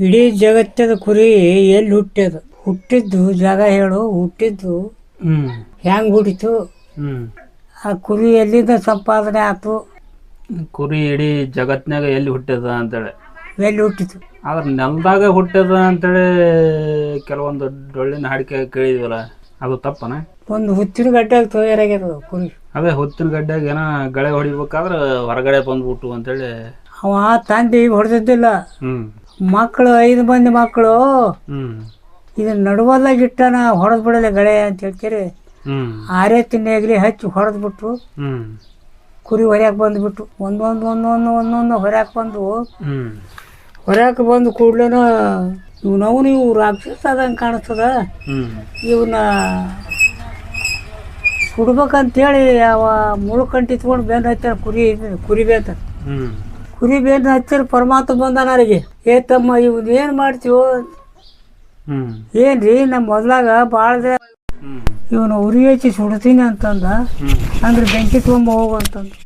ಇಡೀ ಜಗತ್ತದ ಕುರಿ ಎಲ್ಲಿ ಹುಟ್ಟ್ಯದ? ಹುಟ್ಟಿದ್ದು ಜಾಗ ಹೇಳು, ಹುಟ್ಟಿದ್ದು ಹೆಂಗ್ ಹುಟ್ಟಿತು, ಆ ಕುರಿ ಎಲ್ಲಿಂದ ಸಂಪಾದನೆ ಆತು, ಕುರಿ ಇಡೀ ಜಗತ್ನಾಗ ಎಲ್ಲಿ ಹುಟ್ಟ್ಯದ ಅಂತೇಳಿ. ಎಲ್ಲಿ ಹುಟ್ಟಿತು? ಆದ್ರೆ ನೆಲದಾಗ ಹುಟ್ಟ್ಯದ ಅಂತೇಳಿ ಕೆಲವೊಂದು ಡೊಳ್ಳಿನ ಹಾಡಿಕೆ ಕೇಳಿದ್ವಲ್ಲ, ಅದು ತಪ್ಪನ? ಒಂದು ಹುತ್ತಿನ ಗಡ್ಡೆಗೆ ತಯಾರಾಗ್ಯದ ಕುರಿ. ಅದೇ ಹುತ್ತಿನ ಗಡ್ಡೆಗೆ ಏನೋ ಗಳೆ ಹೊಡಿಬೇಕಾದ್ರೆ ಹೊರಗಡೆ ಬಂದ್ಬಿಟ್ಟು ಅಂತೇಳಿ. ಅವ ತಂದೆ ಹೊಡೆದಿದ್ದಿಲ್ಲ. ಮಕ್ಕಳು 5 ಮಂದಿ ಮಕ್ಕಳು ಇದನ್ನ ನಡುವಲ್ಲಾಗ ಇಟ್ಟನ ಹೊಡೆದ್ ಬಿಡಲ್ಲ ಗಳೆ ಅಂತ ಹೇಳ್ತೀರಿ. ಆರೇ ತಿನ್ನೇಗ್ಲಿ ಹಚ್ಚಿ ಹೊಡೆದ್ಬಿಟ್ಟು ಕುರಿ ಹೊರ್ಯಾಕೆ ಬಂದ್ಬಿಟ್ಟು ಒಂದೊಂದು ಹೊರ್ಯಾಕೆ ಬಂದು ಕೂಡ್ಲೇನ ಇವು ರಾಕ್ಷಸ ಆದಂಗೆ ಕಾಣಿಸ್ತದ, ಇವನ್ನ ಸುಡ್ಬೇಕಂತೇಳಿ ಅವ ಮುಳ್ಕಂಡು ಇತ್ಕೊಂಡು ಬೆನ್ನು ಹಚ್ಚಾರ. ಕುರಿ ಬೆನ್ನು ಹಚ್ಚಾರ. ಪರಮಾತ್ಮ ಬಂದಾನರಿಗೆ, ಏ ತಮ್ಮ ಇವನ್ ಏನು ಮಾಡ್ತೀವೋ, ಏನ್ರಿ ನಮ್ಮ ಮೊದ್ಲಾಗ ಭಾಳ ಇವನು ಉರಿ ಹಚ್ಚಿ ಸುಡ್ತೀನಿ ಅಂತಂದ. ಅಂದ್ರೆ ಬೆಂಕಿ ತುಂಬ ಹೋಗು ಅಂತಂದ.